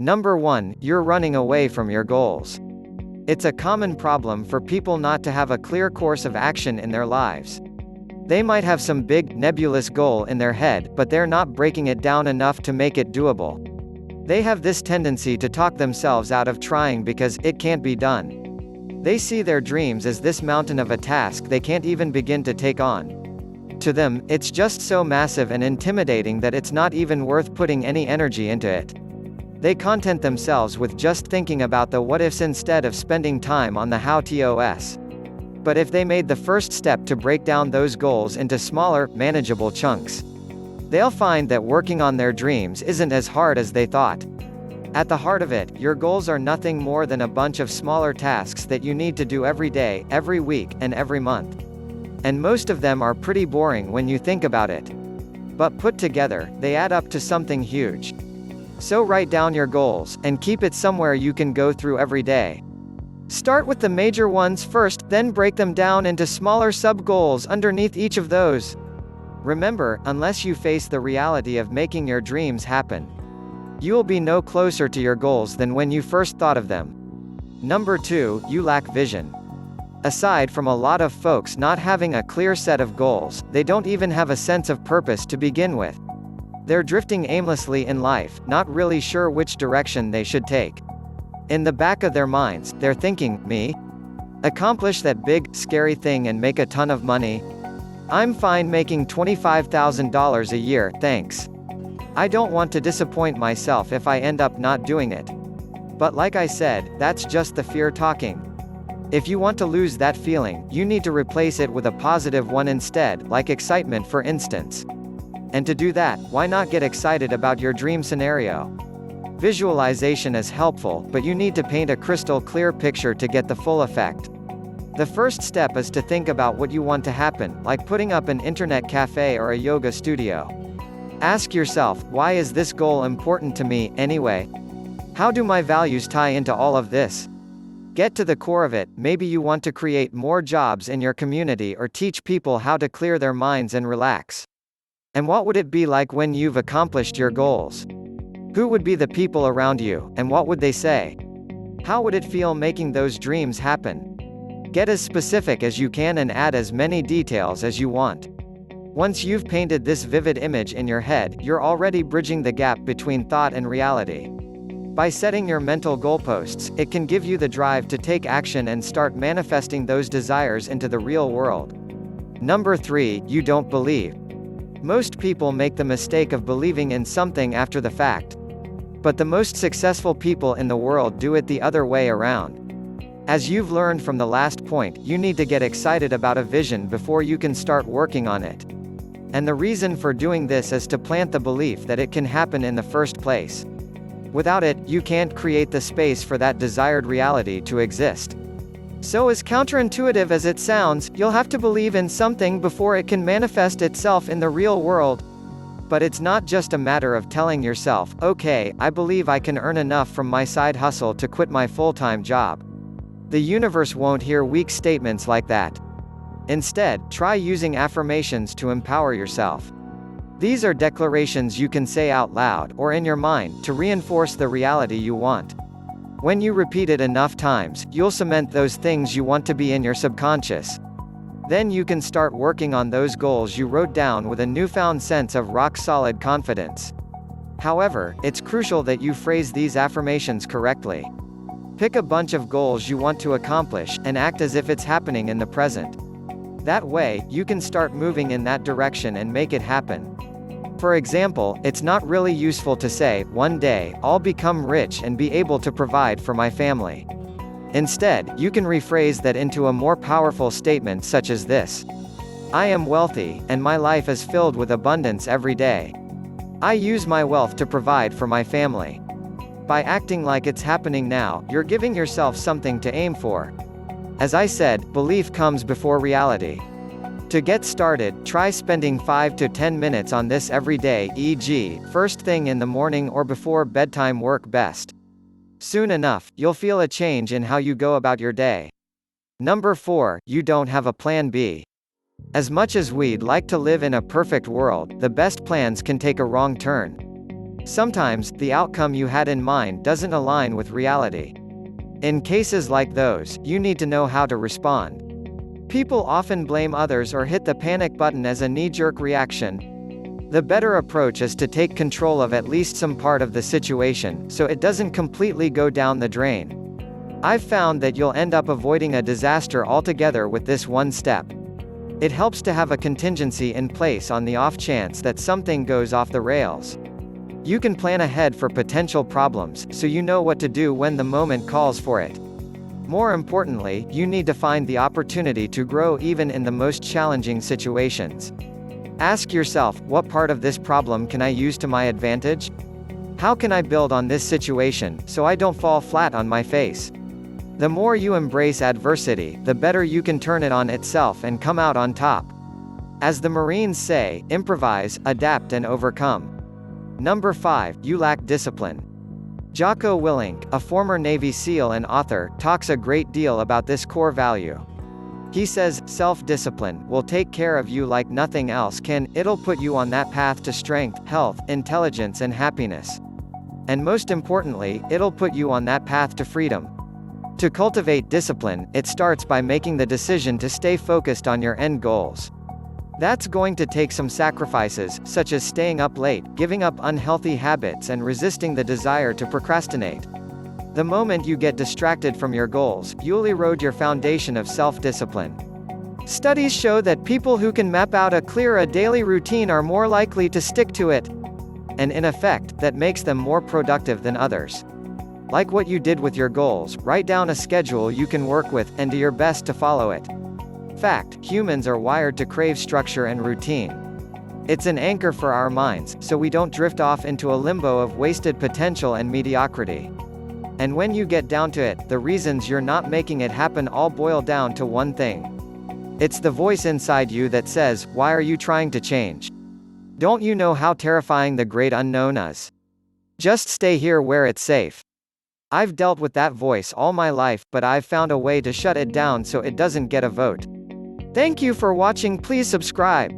Number 1, you're running away from your goals. It's a common problem for people not to have a clear course of action in their lives. They might have some big, nebulous goal in their head, but they're not breaking it down enough to make it doable. They have this tendency to talk themselves out of trying because it can't be done. They see their dreams as this mountain of a task they can't even begin to take on. To them, it's just so massive and intimidating that it's not even worth putting any energy into it. They content themselves with just thinking about the what-ifs instead of spending time on the how-tos. But if they made the first step to break down those goals into smaller, manageable chunks, they'll find that working on their dreams isn't as hard as they thought. At the heart of it, your goals are nothing more than a bunch of smaller tasks that you need to do every day, every week, and every month. And most of them are pretty boring when you think about it. But put together, they add up to something huge. So write down your goals, and keep it somewhere you can go through every day. Start with the major ones first, then break them down into smaller sub-goals underneath each of those. Remember, unless you face the reality of making your dreams happen, you'll be no closer to your goals than when you first thought of them. Number 2, you lack vision. Aside from a lot of folks not having a clear set of goals, they don't even have a sense of purpose to begin with. They're drifting aimlessly in life, not really sure which direction they should take. In the back of their minds, they're thinking, me? Accomplish that big, scary thing and make a ton of money? I'm fine making $25,000 a year, thanks. I don't want to disappoint myself if I end up not doing it. But like I said, that's just the fear talking. If you want to lose that feeling, you need to replace it with a positive one instead, like excitement for instance. And to do that, why not get excited about your dream scenario? Visualization is helpful, but you need to paint a crystal clear picture to get the full effect. The first step is to think about what you want to happen, like putting up an internet cafe or a yoga studio. Ask yourself, why is this goal important to me, anyway? How do my values tie into all of this? Get to the core of it. Maybe you want to create more jobs in your community or teach people how to clear their minds and relax. And what would it be like when you've accomplished your goals? Who would be the people around you, and what would they say? How would it feel making those dreams happen? Get as specific as you can and add as many details as you want. Once you've painted this vivid image in your head, you're already bridging the gap between thought and reality. By setting your mental goalposts, it can give you the drive to take action and start manifesting those desires into the real world. Number 3, you don't believe. Most people make the mistake of believing in something after the fact. But the most successful people in the world do it the other way around. As you've learned from the last point, you need to get excited about a vision before you can start working on it. And the reason for doing this is to plant the belief that it can happen in the first place. Without it, you can't create the space for that desired reality to exist. So as counterintuitive as it sounds, you'll have to believe in something before it can manifest itself in the real world. But it's not just a matter of telling yourself, okay, I believe I can earn enough from my side hustle to quit my full-time job. The universe won't hear weak statements like that. Instead, try using affirmations to empower yourself. These are declarations you can say out loud, or in your mind, to reinforce the reality you want. When you repeat it enough times, you'll cement those things you want to be in your subconscious. Then you can start working on those goals you wrote down with a newfound sense of rock-solid confidence. However, it's crucial that you phrase these affirmations correctly. Pick a bunch of goals you want to accomplish, and act as if it's happening in the present. That way, you can start moving in that direction and make it happen. For example, it's not really useful to say, one day, I'll become rich and be able to provide for my family. Instead, you can rephrase that into a more powerful statement such as this: I am wealthy, and my life is filled with abundance every day. I use my wealth to provide for my family. By acting like it's happening now, you're giving yourself something to aim for. As I said, belief comes before reality. To get started, try spending 5 to 10 minutes on this every day, e.g., first thing in the morning or before bedtime work best. Soon enough, you'll feel a change in how you go about your day. Number 4, you don't have a plan B. As much as we'd like to live in a perfect world, the best plans can take a wrong turn. Sometimes, the outcome you had in mind doesn't align with reality. In cases like those, you need to know how to respond. People often blame others or hit the panic button as a knee-jerk reaction. The better approach is to take control of at least some part of the situation, so it doesn't completely go down the drain. I've found that you'll end up avoiding a disaster altogether with this one step. It helps to have a contingency in place on the off chance that something goes off the rails. You can plan ahead for potential problems, so you know what to do when the moment calls for it. More importantly, you need to find the opportunity to grow even in the most challenging situations. Ask yourself, what part of this problem can I use to my advantage? How can I build on this situation, so I don't fall flat on my face? The more you embrace adversity, the better you can turn it on itself and come out on top. As the Marines say, improvise, adapt and overcome. Number 5, you lack discipline. Jocko Willink, a former Navy SEAL and author, talks a great deal about this core value. He says, self-discipline will take care of you like nothing else can. It'll put you on that path to strength, health, intelligence and happiness. And most importantly, it'll put you on that path to freedom. To cultivate discipline, it starts by making the decision to stay focused on your end goals. That's going to take some sacrifices, such as staying up late, giving up unhealthy habits and resisting the desire to procrastinate. The moment you get distracted from your goals, you'll erode your foundation of self-discipline. Studies show that people who can map out a clear daily routine are more likely to stick to it. And in effect, that makes them more productive than others. Like what you did with your goals, write down a schedule you can work with, and do your best to follow it. Fact, humans are wired to crave structure and routine. It's an anchor for our minds, so we don't drift off into a limbo of wasted potential and mediocrity. And when you get down to it, the reasons you're not making it happen all boil down to one thing. It's the voice inside you that says, "Why are you trying to change? Don't you know how terrifying the great unknown is? Just stay here where it's safe." I've dealt with that voice all my life, but I've found a way to shut it down so it doesn't get a vote. Thank you for watching. Please subscribe.